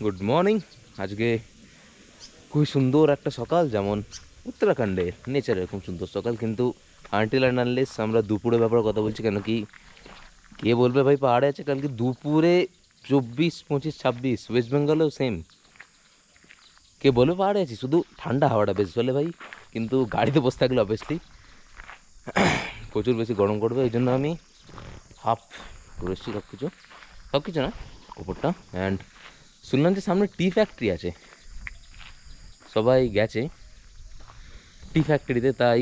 Good morning. আজকে খুবই সুন্দর একটা সকাল, যেমন উত্তরাখণ্ডের নেচারের খুব সুন্দর সকাল। কিন্তু আনটিল অ্যান্ড আনলেস আমরা দুপুরের ব্যাপারে কথা বলছি, কেন কি কে বলবে ভাই পাহাড়ে আছে, কালকে দুপুরে 24, 25, 26 ওয়েস্ট বেঙ্গলেও সেম। কে বলবে পাহাড়ে আছি, শুধু ঠান্ডা হাওয়াটা বেশ চলে ভাই। কিন্তু গাড়িতে বসে থাকলে অবভিয়াসলি প্রচুর বেশি গরম করবে, ওই জন্য আমি হাফ করে এসেছি সব কিছু না ওপরটা। অ্যান্ড শুনলাম যে সামনে টি ফ্যাক্টরি আছে, সবাই গেছে টি ফ্যাক্টরিতে, তাই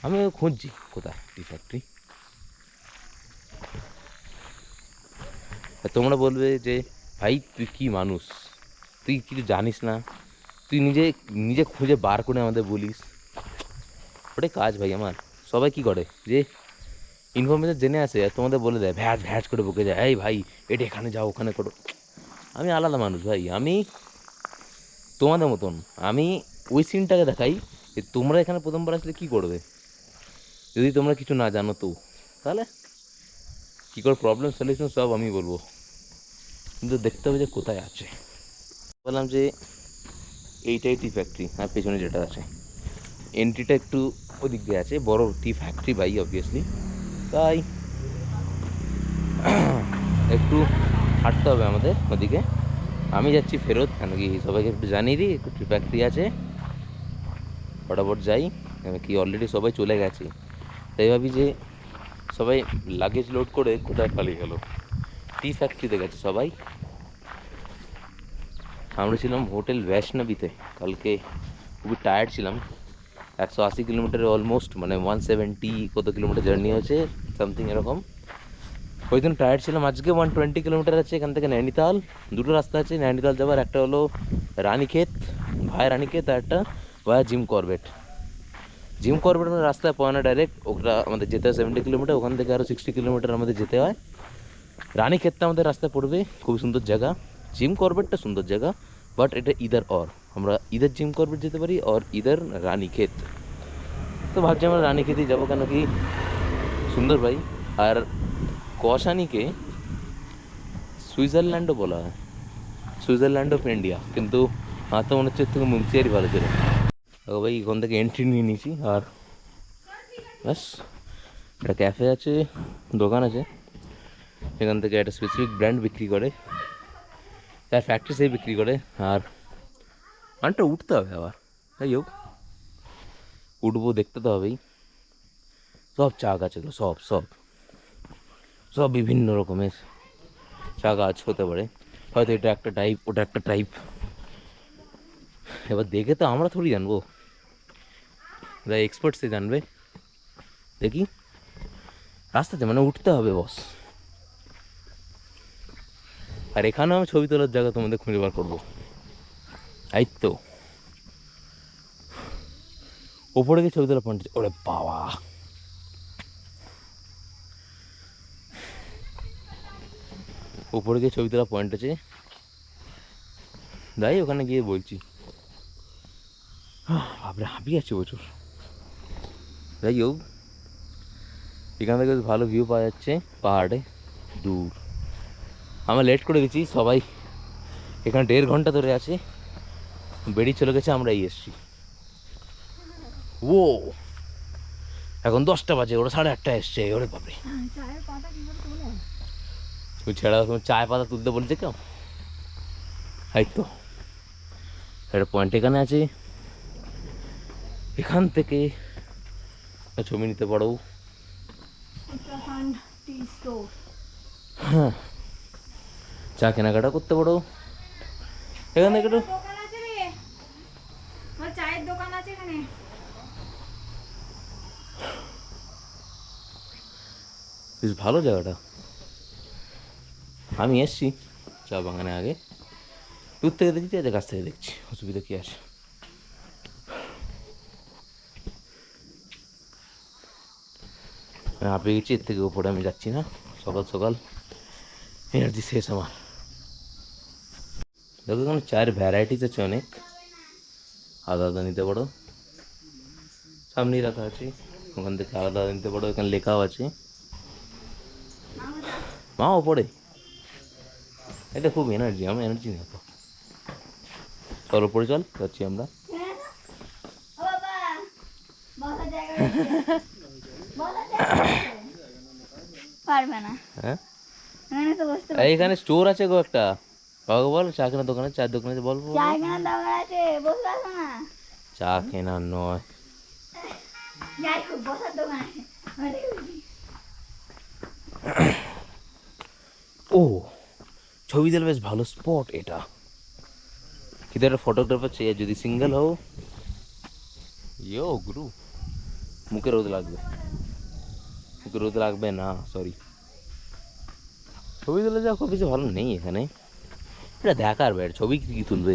আমিও খুঁজছি কোথায় টি ফ্যাক্টরি। তোমরা বলবে যে ভাই তুই কি মানুষ, তুই কিছু জানিস না, তুই নিজে নিজে খুঁজে বার করে আমাদের বলিস। ওটাই কাজ ভাই আমার। সবাই কি করে যে ইনফরমেশন জেনে আসে আর তোমাদের বলে দেয়, ভ্যাজ ভ্যাজ করে বকে যায়, এই ভাই এটা এখানে যাও ওখানে করো। আমি আলাদা মানুষ ভাই, আমি তোমাদের মতন। আমি ওই সিনটাকে দেখাই যে তোমরা এখানে প্রথমবার আসলে কী করবে, যদি তোমরা কিছু না জানো তো তাহলে কী করে প্রবলেম সলিউশন সব আমি বলবো, কিন্তু দেখতে হবে যে কোথায় আছে। বললাম যে এইটাই টি ফ্যাক্টরি, আর পেছনে যেটা আছে এন্ট্রিটা একটু ওদিক দিয়ে আছে, বড় টি ফ্যাক্টরি ভাই অবভিয়াসলি। তাই একটু হাঁটতে হবে আমাদের ওদিকে। আমি যাচ্ছি ফেরত, কেন কি সবাইকে একটু জানিয়ে দিই একটু টি ফ্যাক্টরি আছে, ফটাফট যাই। কেন কি অলরেডি সবাই চলে গেছে, তাই ভাবি যে সবাই লাগেজ লোড করে কোথায় পালিয়ে গেল, টি ফ্যাক্টরিতে গেছে সবাই। আমরা ছিলাম হোটেল বৈষ্ণবীতে কালকে, খুবই টায়ার্ড ছিলাম। 180 কিলোমিটার অলমোস্ট, মানে 170 কত কিলোমিটার জার্নি হয়েছে সামথিং এরকম। ওই দিন টায়ার্ড ছিলাম। আজকে 120 কিলোমিটার আছে এখান থেকে নৈনিতাল। দুটো রাস্তা আছে নৈনিতাল যাওয়ার, একটা হলো রানীক্ষেত ভায়া রানীক্ষেত, আর একটা ভায়া জিম করবেট। জিম করবেটের রাস্তায় পড়ে না ডাইরেক্ট, ওটা আমাদের যেতে হয় 70 কিলোমিটার, ওখান থেকে আরও 60 কিলোমিটার আমাদের যেতে হয়। রানীক্ষেতটা আমাদের রাস্তায় পড়বে, খুবই সুন্দর জায়গা। জিম করবেটটা সুন্দর জায়গা, বাট এটা ইদার অর, আমরা ইদার জিম করবেট যেতে পারি আর ইদার রানীক্ষেত। তো ভাবছি আমরা রানীক্ষেতেই যাবো, কেন কি সুন্দর ভাই। আর কৌশানীকে সুইজারল্যান্ডও বলা হয়, সুইজারল্যান্ড অফ ইন্ডিয়া, কিন্তু আমার তো মনে হচ্ছে এর থেকে মুন্সিয়ারি ভালো ছিল। ভাই এখান থেকে এন্ট্রি নিয়ে নিয়েছি, আর ব্যাস একটা ক্যাফে আছে, দোকান আছে, এখান থেকে একটা স্পেসিফিক ব্র্যান্ড বিক্রি করে, তার ফ্যাক্টরি সেই বিক্রি করে। আর মানটা উঠতে হবে আবার, যাই হোক উঠবো, দেখতে তো হবেই। সব চা গাছ, এগুলো সব সব সব বিভিন্ন রকমের চা গাছ হতে পারে, হয়তো এটা একটা টাইপ ওটা একটা টাইপ। এবার দেখে তো আমরা থোড়ি জানবো, যারা এক্সপার্ট সে জানবে। দেখি রাস্তাতে মানে উঠতে হবে বস। আর এখানেও আমি ছবি তোলার জায়গা তোমাদের খুঁজে বার করবো, এই তো ওপরে গিয়ে ছবি তোলা পয়েন্ট। ওরে বাবা, উপরে গিয়ে ছবি তোলা পয়েন্ট আছে, যাই ওখানে গিয়ে বলছি। ভাবলে হাঁপি আছে প্রচুর। যাই হোক এখান থেকে ভালো ভিউ পাওয়া যাচ্ছে পাহাড়ে দূর। আমরা লেট করে দিচ্ছি, সবাই এখানে 1.5 ঘন্টা ধরে আছে, বেরিয়ে চলে গেছে, আমরা এই এসছি। ও এখন 10টা বাজে, ওরা 8:30 এসছে। ওরে বাপরে, ওই ছেড়া চায় পাতা তুলতে বলছে কেউ। এই তো একটা পয়েন্ট এখানে আছে, এখান থেকে ছবি নিতে পারো। হ্যাঁ, চা কেনাকাটা করতে পারো এখান থেকে। একটু চায়ের দোকান আছে এখানে। বেশ ভালো জায়গাটা, আমি এসছি চা বাগানে আগে, দূর থেকে দেখছি, আজ কাছ থেকে দেখছি, অসুবিধা কী আছে। আমি আপে গেছি, এর থেকে উপরে আমি যাচ্ছি না, সকাল সকাল এনার্জি শেষ আমার। দেখো এখানে চায়ের ভ্যারাইটিস আছে অনেক, আলাদা আলাদা নিতে পারো, সামনেই রাখা আছে, ওখান থেকে আলাদা আলাদা নিতে পারো, এখানে লেখাও আছে। মা ওপরে এটা খুব এনার্জি, আমরা এনার্জি নেই তো। চল উপরে চল, যাচ্ছি আমরা। পারবে না, হ্যাঁ এখানে তো বসতে এইখানে স্টোর আছে গো একটা, কাউকে বল চা কেনার দোকানে, চায়ের দোকানে বল বল, চা বল। কেনার দরকার আছে, বসে আসো না। চা কেনার নয়, যাই হোক বসার দোকান আছে। ও ছবি দিলে বেশ ভালো স্পট এটা, কিন্তু একটা ফটোগ্রাফার চাই, যদি সিঙ্গেল হও। ইয়ো গুরু, মুখে রোদ লাগবে, মুখে রোদ লাগবে না, সরি। ছবি তুলে যাওয়া খুব বেশি ভালো নেই এখানে, এটা দেখার ব্যাড, ছবি কি তুলবে,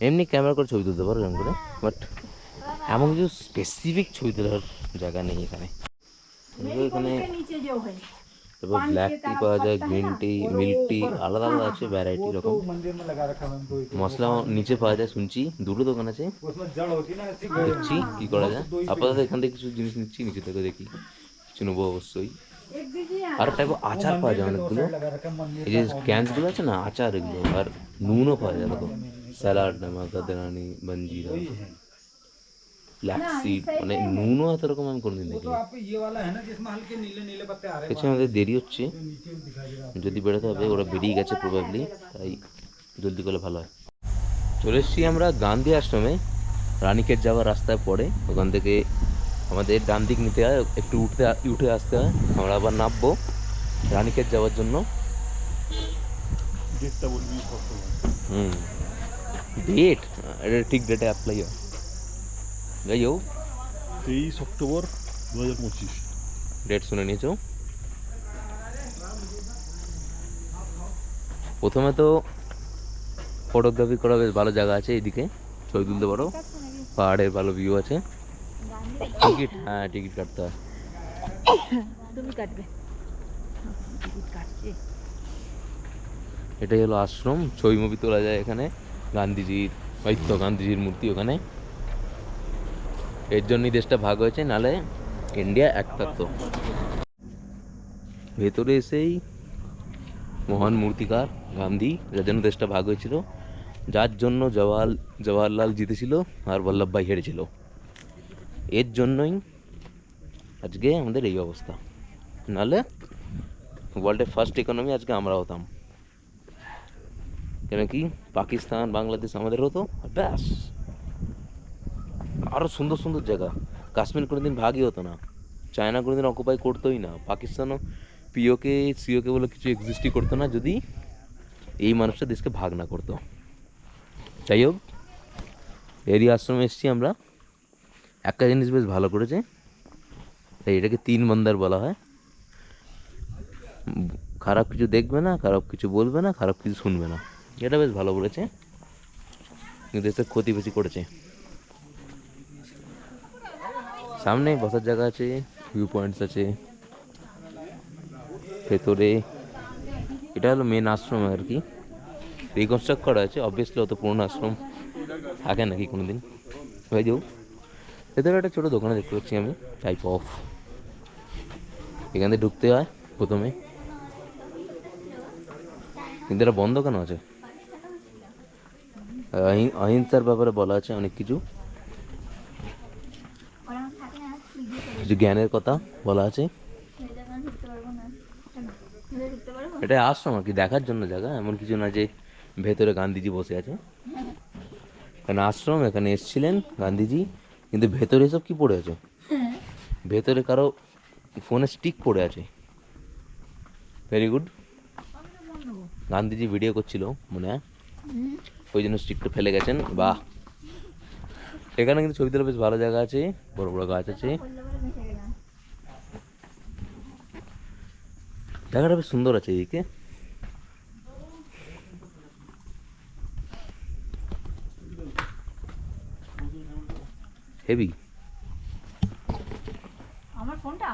এমনি ক্যামেরা করে ছবি তুলতে পারো এরকম করে, বাট এমন কিছু স্পেসিফিক ছবি তোলার জায়গা নেই এখানে। এখানে তারপর ব্ল্যাক টি পাওয়া যায়, গ্রিন টি, মিল্ক টি, আলাদা আলাদা আছে ভ্যারাইটি রকম। মশলা নিচে পাওয়া যায় শুনছি, দুটো দোকান আছে, দেখছি কি করা যায়। আপাতত এখান থেকে কিছু জিনিস নিচ্ছি, নিচে থেকে দেখি কিছু নেবো অবশ্যই। আর টাইপ আচার পাওয়া যায় অনেকগুলো, এই যে ক্যান্সগুলো আছে না আচার এগুলো, আর নুনও পাওয়া যায় দেখো, স্যালাড নামক, গাদারানি, বঞ্জিরা, ব্ল্যাক সিড, মানে নুনও এত রকম আমি কোনোদিন দেখিনি। কিছু আমাদের দেরি হচ্ছে, যদি বেরোতে হবে, ওরা বেরিয়ে গেছে প্রবাবলি, তাই জলদি করলে ভালো হয়। চলে এসেছি আমরা গান্ধী আশ্রমে, রানীক্ষেত যাওয়ার রাস্তায় পড়ে, ওখান থেকে আমাদের ডান দিক নিতে হয়, একটু উঠে আসতে হয়, আমরা আবার নামবো রানীক্ষেত যাওয়ার জন্য। হুম, ডেট, এটা ঠিক ডেটে অ্যাপ্লাই হয়, যাই হোক 23 অক্টোবর 2025। ডেট শুনে নিয়েছো। প্রথমে তো ফটোগ্রাফি করা বেশ ভালো জায়গা আছে, এইদিকে ছবি তুলতে পারো, পাহাড়ের ভালো ভিউ আছে। টিকিট, হ্যাঁ টিকিট কাটতে হয়। তুমি কাটবে, টিকিট কাটছে। এটাই হলো আশ্রম, ছবি মুভি তোলা যায় এখানে, গান্ধীজির, ওই তো গান্ধীজির মূর্তি ওখানে, এর জন্যই দেশটা ভাগ হয়েছে, নালে ইন্ডিয়া এক থাকতো। ভেতরে এসেই মহান মূর্তিকার গান্ধী, যার জন্য দেশটা ভাগ হয়েছিল, যার জন্য জওয়াহরলাল জিতেছিল আর বল্লভভাই হেরেছিল, এর জন্যই আজকে আমাদের এই অবস্থা, নাহলে ওয়ার্ল্ডের ফার্স্ট ইকোনমি আজকে আমরা হতাম। কেন কি পাকিস্তান বাংলাদেশ আমাদের হতো, আর ব্যাস, আরও সুন্দর সুন্দর জায়গা। কাশ্মীর কোনোদিন ভাগই হতো না, চায়না কোনোদিন অকুপাই করতোই না, পাকিস্তানও পিওকে সিওকে বলে কিছু এক্সিস্টই করতো না, যদি এই মানুষটা দেশকে ভাগ না করতো। যাই হোক, এরই আশ্রমে এসেছি আমরা, একটা জিনিস বেশ ভালো করেছে, তাই এটাকে 3 মন্দার বলা হয়। খারাপ কিছু দেখবে না, খারাপ কিছু বলবে না, খারাপ কিছু শুনবে না, এটা বেশ ভালো বলেছে, কিন্তু দেশের ক্ষতি বেশি করেছে। সামনে বসার জায়গা আছে, ভিউ পয়েন্টস আছে ভেতরে, এটা হলো মেন আশ্রম আর কি, রিকনস্ট্রাক্ট করা আছে, অবভিয়াসলি অত পুরোনো আশ্রম থাকে নাকি কোনো দিন। হয়ে যাও, ভেতরে একটা ছোটো দোকানে দেখতে পাচ্ছি আমি, টাইপ অফ, এখান থেকে ঢুকতে হয় প্রথমে, কিন্তু এটা বন্ধ কেন আছে? অহিংসার ব্যাপারে বলা আছে অনেক কিছু, কিছু জ্ঞানের কথা বলা আছে। এটা আশ্রম আর কি, দেখার জন্য জায়গা, এমন কিছু না যে ভেতরে গান্ধীজি বসে আছে, এখানে আশ্রম, এখানে এসেছিলেন গান্ধীজি, কিন্তু ভেতরে এসব কি পড়ে আছে, ভেতরে কারো ফোনে স্টিক পড়ে আছে। ভেরি গুড, গান্ধীজি ভিডিও করছিল মনে হয়, ওই জন্য স্টিকটা ফেলে গেছেন, বাহ। এখানে কিন্তু ছবি তোলা বেশ ভালো জায়গা আছে, বড় বড় গাছ আছে, জায়গাটা বেশ সুন্দর আছে এদিকে। হেভি, আমার ফোনটা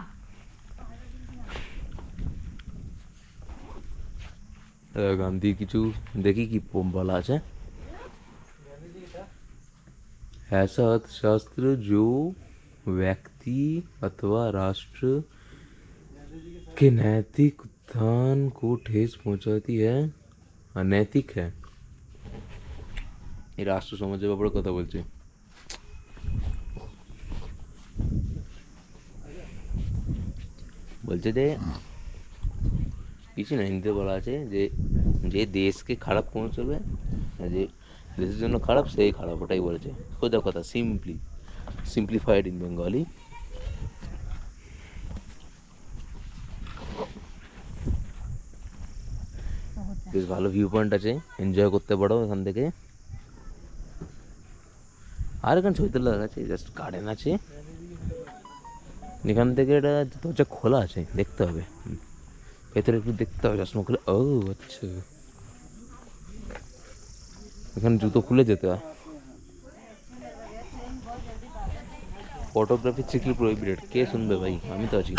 গান্ধী কিছু দেখি কি বলা আছে। ऐसा अर्थशास्त्र जो व्यक्ति अथवा राष्ट्र के नैतिक उत्थान को ठेस पहुंचाती है, अनैतिक है। ये राष्ट्र সমাজের ব্যাপারে কথা বলছে। বলছে যে কিছু না, হিন্দিতে বলা আছে যে যে দেশকে খারাপ পৌঁছবে, যে দেশের জন্য খারাপ সেই খারাপ, ওটাই বলেছে সোজা কথা, সিম্পলিফাইড ইন বেঙ্গলি। বেশ ভালো ভিউ পয়েন্ট আছে, এনজয় করতে পারো এখান থেকে। আর এখানে ছবি তোলা আছে, জাস্ট গার্ডেন আছে। এখান থেকে এটা দরজা খোলা আছে, দেখতে হবে ভেতরে, একটু দেখতে হবে চশমা খুলে। ও আচ্ছা, এখানে জুতো খুলে যেতে হয়। Photography strictly prohibited. কে শুনবে ভাই, আমি তো আছি।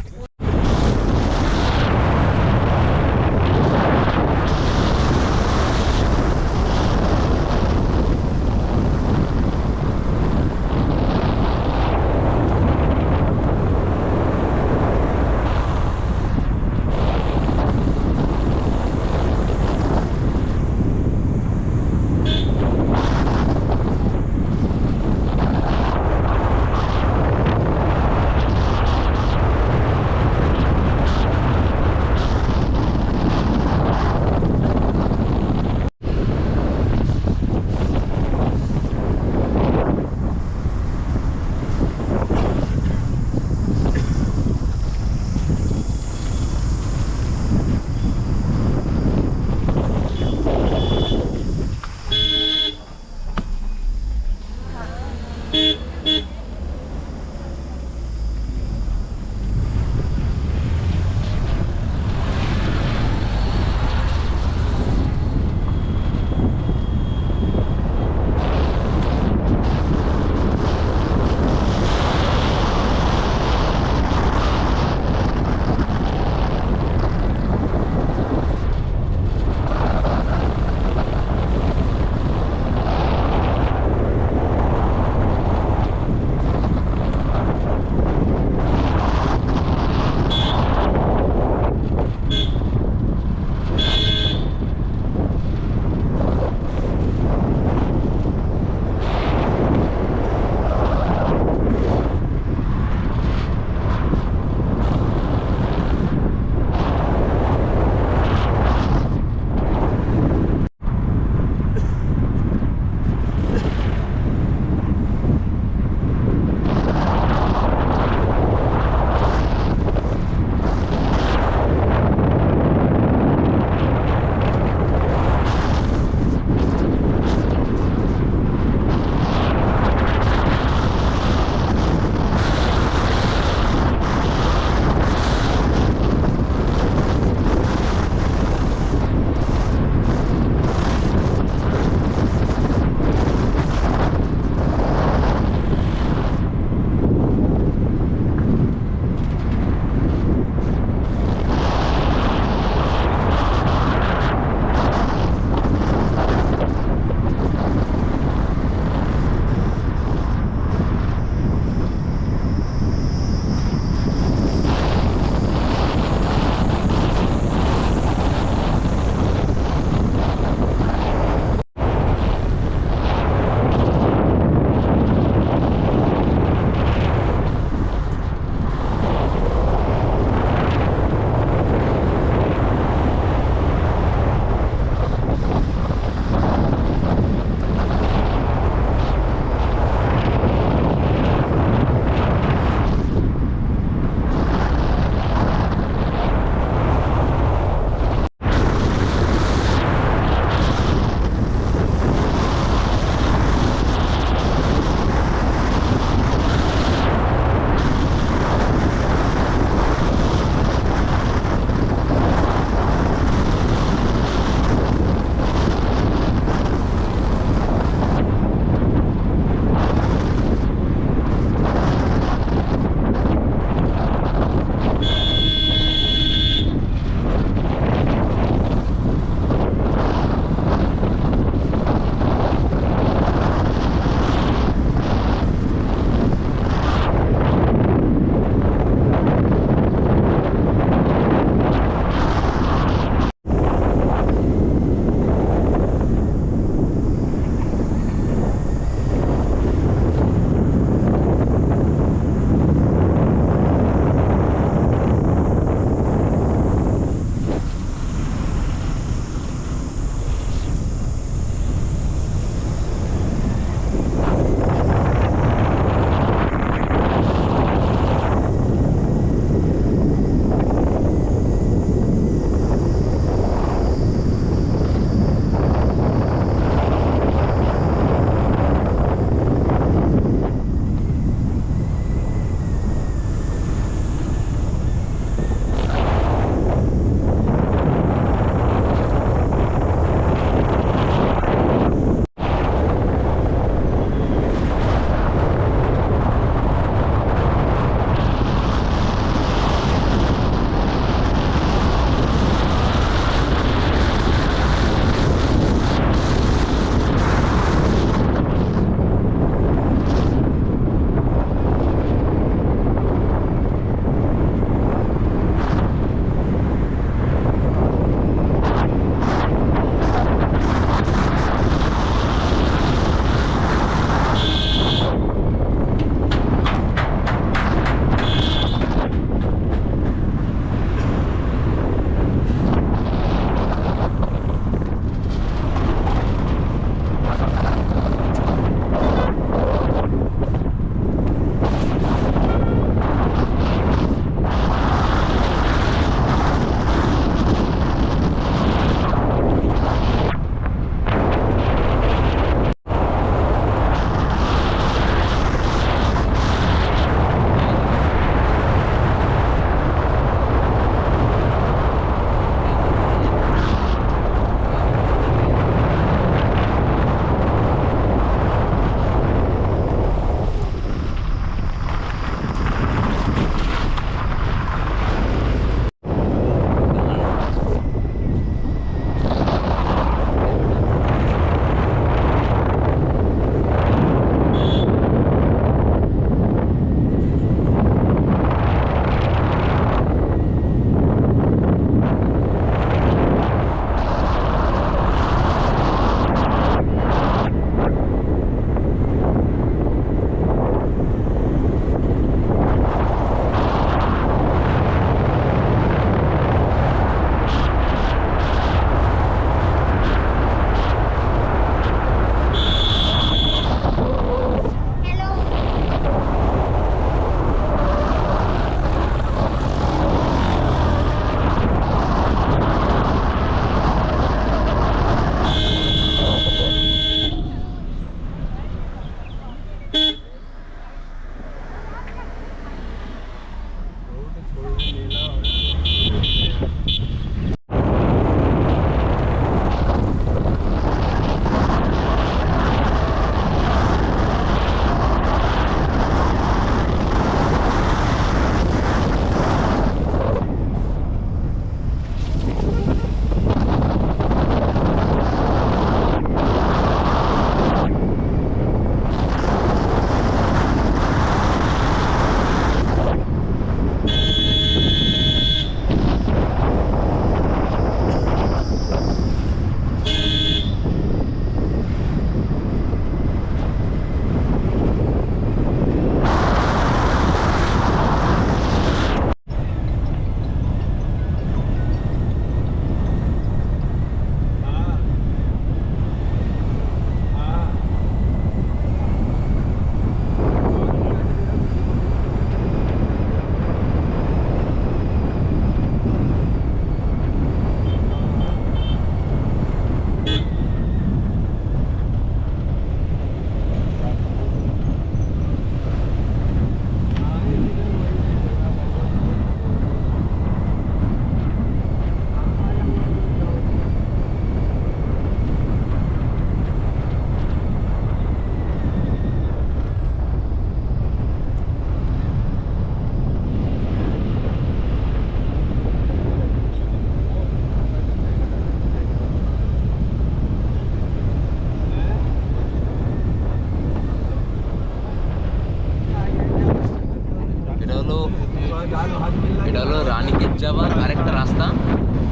হলো রানীক্ষেত যাওয়ার আরেকটা রাস্তা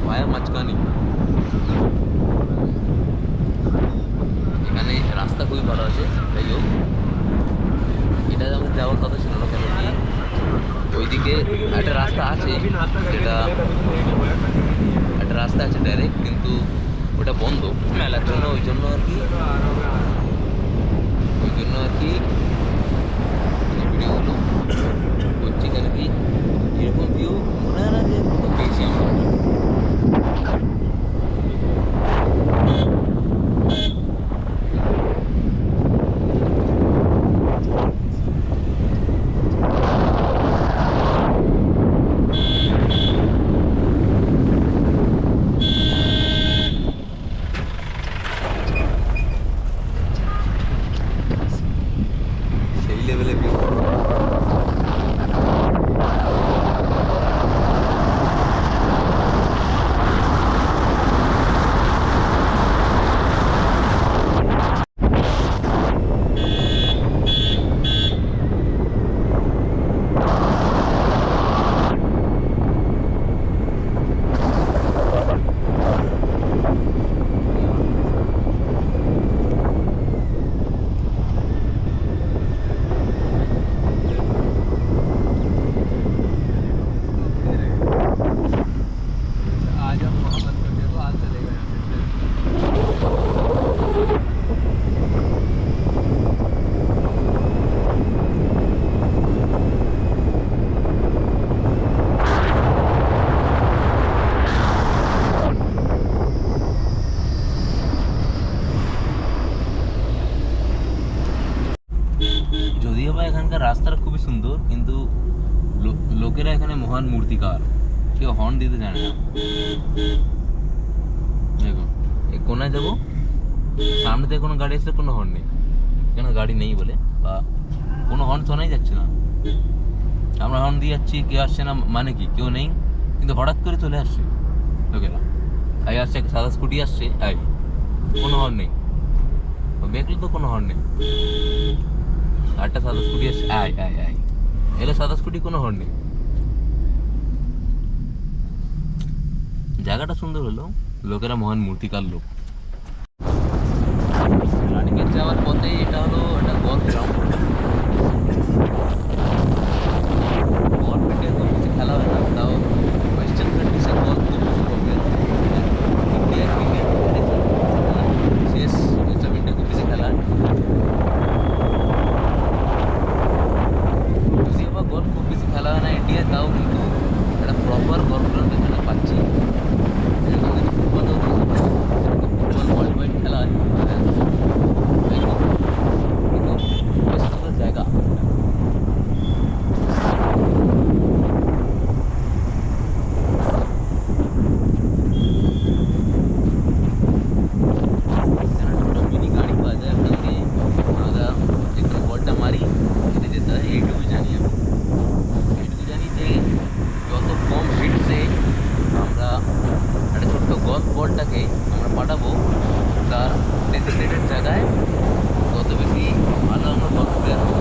ভায়া মাঝখানি। এখানে রাস্তা খুবই ভালো আছে। যাই হোক, এটা আমাদের যাওয়ার কথা ছিল না, কেন কি ওইদিকে একটা রাস্তা আছে, যেটা একটা রাস্তা আছে ডাইরেক্ট, কিন্তু ওটা বন্ধ মেলার জন্য। ওই জন্য আর কি ভিডিওগুলো করছি। কেন কি এরকম ভিউ মনে হয় না যে পেয়েছি আমরা। সেই লেভেলে ভিউ। যদিও বা এখানকার রাস্তাটা খুবই সুন্দর, কিন্তু লোকেরা এখানে মহান মূর্তিকার, কেউ হর্ন দিতে জানে না। দেখুন এই কোনায় যাবো, সামনে থেকে কোনো গাড়ি আসলে কোনো হর্ন নেই, কেন গাড়ি নেই বলে, বা কোনো হর্ন শোনাই যাচ্ছে না। আমরা হর্ন দিয়ে যাচ্ছি, কেউ আসছে না, মানে কি কেউ নেই, কিন্তু হঠাৎ করে চলে আসছে লোকেরা। তাই আসছে, সাদা স্কুটি আসছে, আই কোনো হর্ন নেই, দেখলে তো কোনো হর্ন নেই। আরেকটা সাদা স্কুটি আসছে, আয় আয় আয়, এলো সাদা স্কুটি, কোনো হর্ন নেই। জায়গাটা সুন্দর হলো, লোকেরা মহান মূর্তিকার লোক। রানীক্ষেত যাওয়ার পথে এটা হলো একটা গলফ গ্রাউন্ড। গলফ ফিল্ডে খুব বেশি খেলা হয় না, তাও ওয়েস্টার্ন কান্ট্রিজে গলফ খুব বেশি পপুলার। ইন্ডিয়া ক্রিকেট শেষ, এসব ইন্ডিয়া খুব বেশি খেলা হয়। যদিও বা গলফ খুব বেশি খেলা হয় না ইন্ডিয়ায়, তাও কিন্তু একটা প্রপার গলফ গ্রাউন্ড এখানে পাচ্ছি। এরকম কিন্তু ফুটবলও ফুটবল ওয়ার্ল্ড ওয়াইড খেলা হয়, কিন্তু বেশ সুন্দর জায়গা। মিনি গাড়ি পাওয়া যায়, ওখান দিয়ে আমরা যেখানে বলটা মারি যেতে যেতে হয়, এইটুকু জানি আমি। এইটুকু জানি যে যত কম ফিটসে আমরা একটা ছোট্ট গলফ বলটাকে আমরা পাঠাবো তার ডেসিগনেটেড জায়গায়, তত বেশি ভালো আমরা গলফ প্লেয়ার হবো।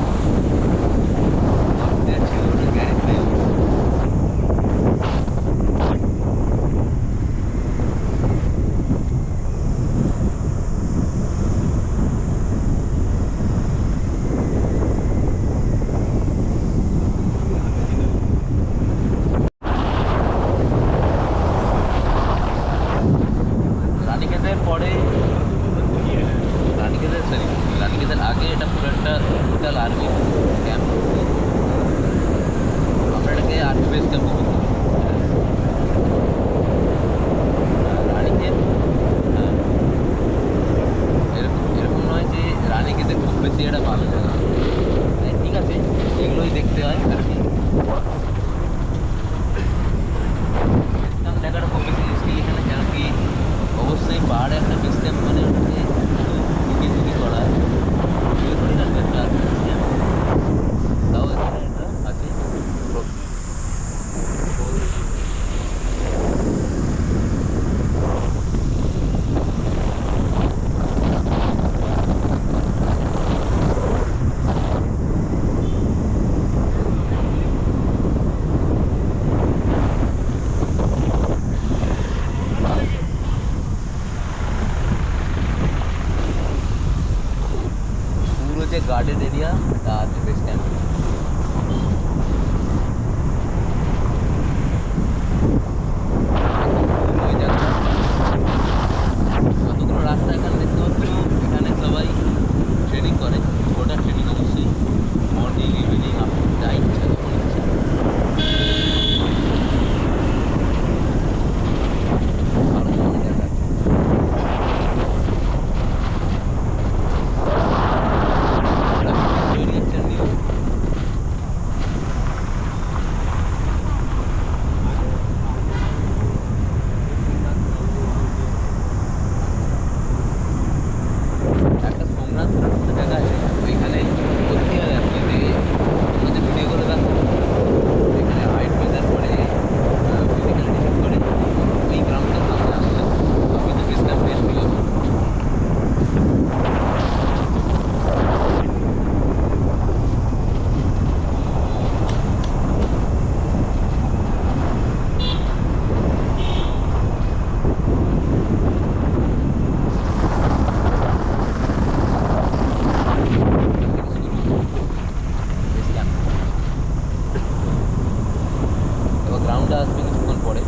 গলফ প্লেয়ার ছিল ওটা গ্যারেজ প্লেয়ার। রানীক্ষেতের পরে, রানীক্ষেতের আগে এটা পুরো একটা টোটাল আর্মি ক্যাম্প। আমরা এটাকে আর্মি বেস ক্যাম্প বলি। রানীক্ষেত এরকম এরকম নয় যে রানীক্ষেতে খুব বেশি একটা ভালো জায়গা, ঠিক আছে, এগুলোই দেখতে হয় আর কি। জায়গাটা খুব বেশি রিস্কি এখানে, কেন কি অবশ্যই পাহাড়ে একটা বেস ক্যাম্প মানে হচ্ছে শুধু ঝুঁকি করা, একটা গার্ডেন এরিয়া, এটা আছে বেস ক্যাম্প। ওই জায়গাটা কতগুলো রাস্তা এখানে দেখতে পাচ্ছ, এখানে সবাই ট্রেনিং করে। ওটা ট্রেনিং অবশ্যই মর্নিং ইভিনিং আপনি যা ইচ্ছা তখন ইচ্ছা। আরো সামনে জায়গা আছে। ওটা তৈরি হচ্ছে নিউ। একটা সোমনাথ বলে জায়গা আছে, ওইখানে ভর্তি হয় আপনি যে ভিডিও করে দেখো, এখানে হাইট মেজার করে ফিজিক্যাল টেস্ট করে ওই গ্রাউন্ডটা সামনে আসলে আমি তো বেশ ক্যাম্প টেস্ট হলাম। এবার গ্রাউন্ডে আসবে কিছুক্ষণ পরে।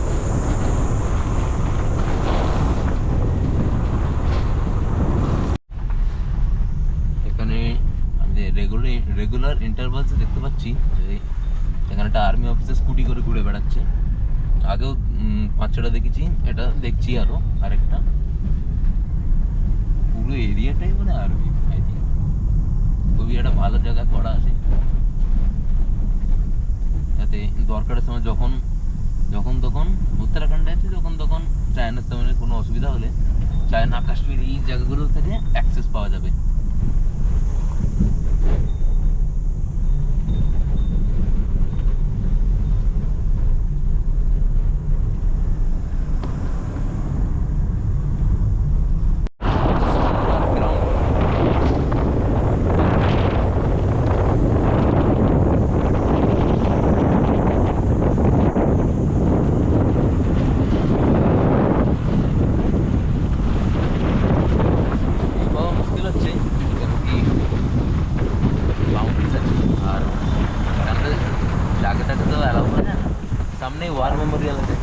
এখানে রেগুলার ইন্টারভালসে দেখতে পাচ্ছি যে এখানে একটা আর্মি অফিসার স্কুটি করে ঘুরে বেড়াচ্ছে। আগেও 5-6টা দেখেছি, এটা দেখছি আরেকটা। পুরো এরিয়াটাই মানে আর্মি, আই থিঙ্ক খুবই একটা ভালো জায়গা করা আছে, যাতে দরকারের সময় যখন তখন উত্তরাখণ্ডে আছে, যখন তখন চায়নার সামনে কোনো অসুবিধা হলে চায়না কাশ্মীর এই জায়গাগুলো থেকে অ্যাক্সেস পাওয়া যাবে। পাওয়া মুশকিল হচ্ছে কারণ কি বাউন্ডারিজ আছে, আর এখানটা জায়গাটাকে তো অ্যালাউ করে না। সামনে ওয়ার মেমোরিয়াল আছে।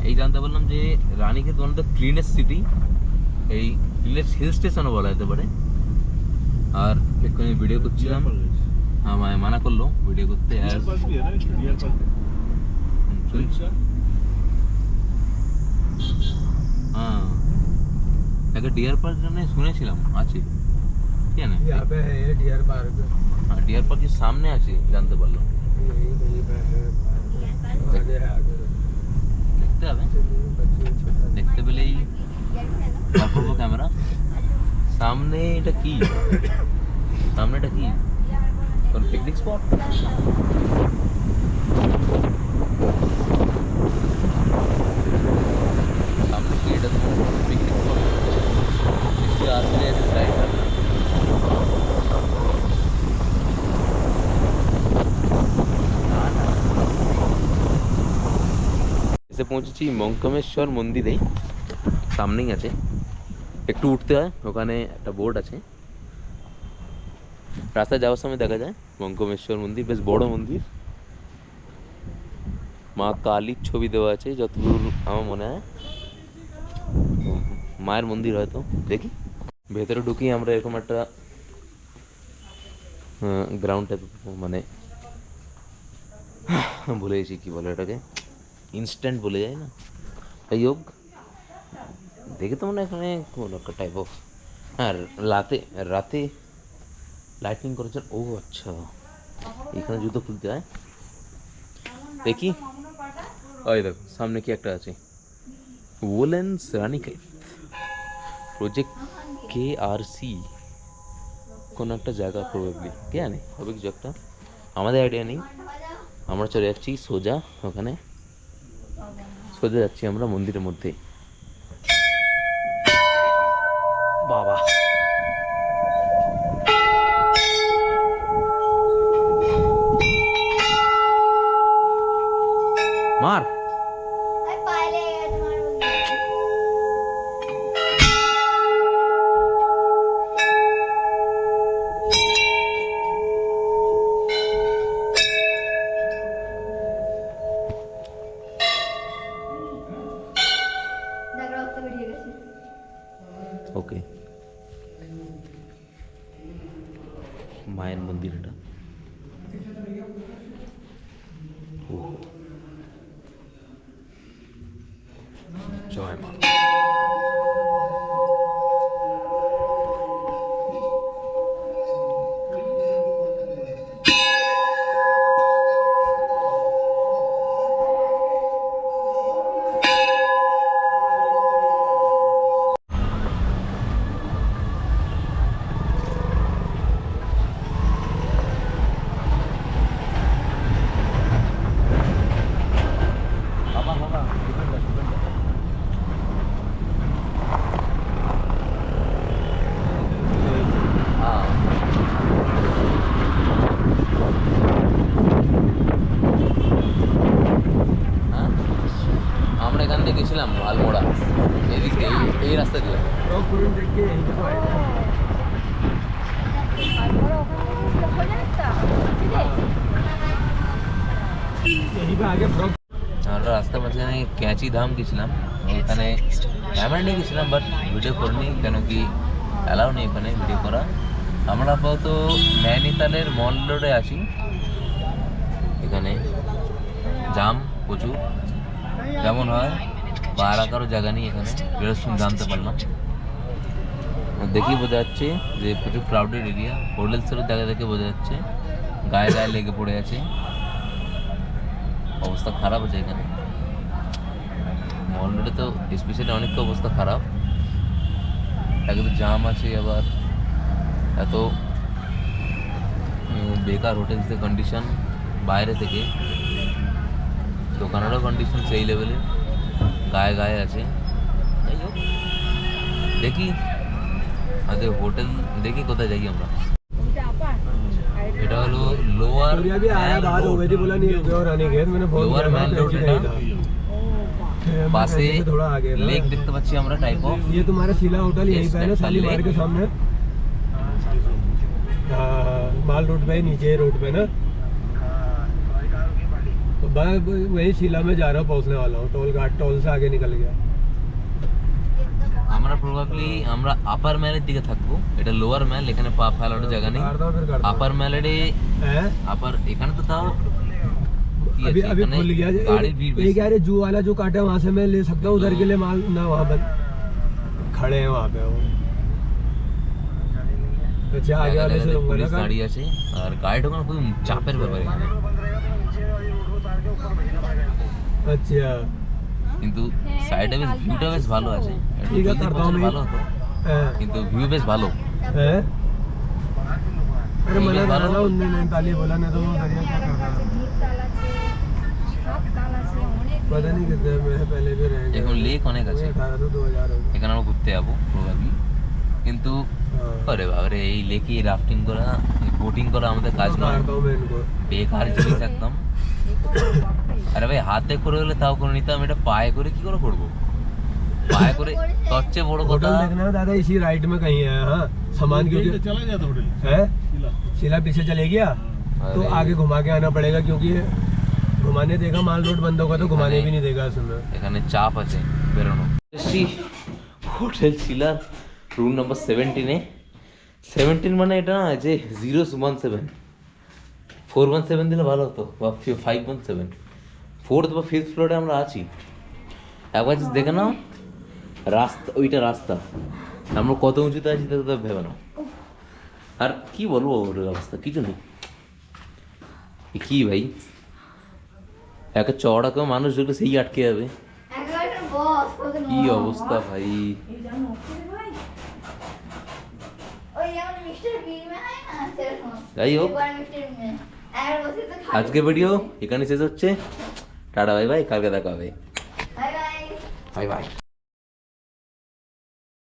এই জানতে পারলাম যে Ranikhet one of the cleanest city, এই ক্লিনেস্ট হিল স্টেশনও বলা যেতে পারে। আর এক্ষুনি ভিডিও করছিলাম, আমায় মানা করলো ভিডিও করতে। আর हाँ अगर डियर पार्क मैंने सुने ছিলাম আছে क्या ना यहाँ पे है डियर पार्क। हाँ डियर पार्क के सामने আছে জানতে পারলাম। यही पे है आगे है आगे। দেখতে হবে, बच्चे छोटा দেখতে পেলেই বার করবো ক্যামেরা। সামনে এটা কি, সামনে এটা কি কোন পিকনিক স্পট? সামনে কি এটা তো পিকনিক স্পট? इसके आगे ऐसे साइड करना। এসে পৌঁছেছি মঙ্কমেশ্বর মন্দিরে, সামনেই আছে, একটু উঠতে হয়, ওখানে একটা বোর্ড আছে। রাস্তায় যাওয়ার সময় দেখা যায় মঙ্কমেশ্বর মন্দির, বেশ বড় মন্দির। মা কালীর ছবি দেওয়া আছে যতদূর আমার মনে হয়, মায়ের মন্দির হয়তো। দেখি ভেতরে ঢুকি আমরা, এরকম একটা গ্রাউন্ড টাইপ, মানে ভুলে গেছি কি বলে এটাকে, ইনস্ট্যান্ট বলে যায় না, যাই হোক। দেখে তো মনে হয় এখানে কোন একটা টাইপ অফ, হ্যাঁ রাতে লাইটিং করেছে। ও আচ্ছা, এখানে জুতো খুলতে হয়। দেখি ওই দেখো সামনে কি একটা আছে, ওলেন্স রানীক্ষেত প্রজেক্ট KRC, কোনো একটা জায়গা প্রবাবলি, কে জানে হবে কিছু একটা, আমাদের আইডিয়া নেই। আমরা চলে যাচ্ছি সোজা, ওখানে সোজা যাচ্ছি আমরা মন্দিরের মধ্যে। বাবা মার পায়ে লেগে গেছে, ওকে, মায়ের মন্দির এটা। ও, জয় মা। আমরা এখান থেকে গেছিলাম আলমোড়া, এদিক দিয়ে এই রাস্তা দিয়ে। तो पूरी देख के यहीं पे आए यहीं पे आगे ब्लॉक আমরা রাস্তার মাঝখানে ক্যাঁচি ধাম গেছিলাম, ওখানে ক্যামেরা নিয়ে গেছিলাম, বাট ভিডিও করিনি, কেন কি অ্যালাউ নেই ওখানে ভিডিও করা। আমরা আপাতত নৈনিতালের মল রোডে আসি, এখানে জাম প্রচুর, যেমন হয় বা আর কারো জায়গা নেই এখানে, যেটা শুনে জানতে পারলাম। দেখেই বোঝা যাচ্ছে যে প্রচুর ক্রাউডেড এরিয়া, হোটেলসেরও জায়গা দেখে বোঝা যাচ্ছে গায়ে গায়ে লেগে পড়ে আছে, অবস্থা খারাপ আছে এখানে মল রোডে। তো স্পেশালি অনেক অবস্থা খারাপ, একদম জাম আছে, আবার এত বেকার হোটেলসের কন্ডিশন, বাইরে থেকে দোকানেরও কন্ডিশন সেই লেভেলে, গায়ে গায়ে আছে। যাই হোক, দেখি আমাদের হোটেল দেখি কোথায় যাই আমরা। এটা হলো লোয়ার सूर्या भी आया बात हो गई थी, बोला नहीं रुके और आने गए, मैंने फोन लोअर किया मैन था, रोड टैक्सी है नहीं था। फिर मैं पासे टैक्सी से थोड़ा आगे था। लेक देखते पाচ্ছি আমরা টাইপ অফ। ये तुम्हारा शिला होटल यहीं पे है ना, Yes, शालीमार लेक। के सामने। हाँ, माल रोड पे नीचे रोड पे ना, तो मैं वही शिला में जा रहा हूँ, पहुँचने वाला हूँ, टोल घाट टोल से आगे निकल गया। আমরা প্রবাবলি আমরা আপার ম্যালের দিকে থাকবো, এটা লোয়ার ম্যাল, এখানে পা ফেলানোর জায়গা নেই। करता हूँ फिर करता हूँ। আপার ম্যালেডে हैं? আপার এখানে তো তাও কি अभी আছে, अभी এখানে खुल गया গাড়ির ভিড় ये বেশি। कह रहे जू वाला जो काटे वहाँ से मैं ले सकता हूँ, उधर के लिए माल ना वहाँ पर खड़े हैं वहाँ पे वो। अच्छा आगे वाले से लूंगा পুলিশ ना দাঁড়িয়ে আছে, আর গাড়ি ঢোকানো খুব চাপের ব্যাপার এখানে। अच्छा কিন্তু সাইডে বেশ ভিউটা বেশ ভালো আছে, একটু ঠিক আছে, জলদি তারপর পৌঁছালে আমি- ভালো হতো, हैं? কিন্তু ভিউ বেশ ভালো। हैं? अरे ठीक है, मना करा बालो। ना उनने, नहीं ताली बोला, नहीं तो वो दरिया क्या कर रहा है। पता नहीं कितने में है, पहले भी रहेंगे। এখন লেক অনেক আছে, 18 तो 2000 हो এখানে আমরা ঘুরতে যাবো প্রবাবলি, কিন্তু गया। আরে বাবারে এই লেকে রাফটিং করা, বোটিং করা আমাদের কাজ নয়, मारता हूँ मैं इनको। বেকার জিনিস একদম। আরে ভাই হাতে করে হলে তাও করে নিতাম, এটা পায়ে করে কি করে করবো? পায়ে করে সবচেয়ে বড় কথা, होटल देखना है दादा, इसी राइट में कहीं है। हाँ, सामान क्योंकि चला गया था होटल है शिला। शिला पीछे चले गया तो अरे। आगे घुमा के आना पड़ेगा, क्योंकि घुमाने देगा माल रोड बंद होगा तो घुमाने भी नहीं देगा उसमें। এখানে চাপ আছে বেরোনো। এসছি হোটেল শিলার রুম নাম্বার 17-এ। 17 মানে এটা না যে 017, 417 দিলে ভালো হতো, বা 517, 4th বা 5th ফ্লোরে আমরা আছি। একবার just দেখে নাও রাস্তা, ওইটা রাস্তা, আমরা কত উঁচুতে আছি তা তো ভেবে নাও। আর কি বলবো ওর অবস্থা, কিছু নেই। এ কি ভাই, একটা চওড়া কেউ মানুষ দেখলে সেই আটকে যাবে, কি অবস্থা ভাই। যাই হোক, আজকে ভিডিও এখানে শেষ হচ্ছে। টাটা বাই বাই, কালকে দেখা হবে। Bye bye.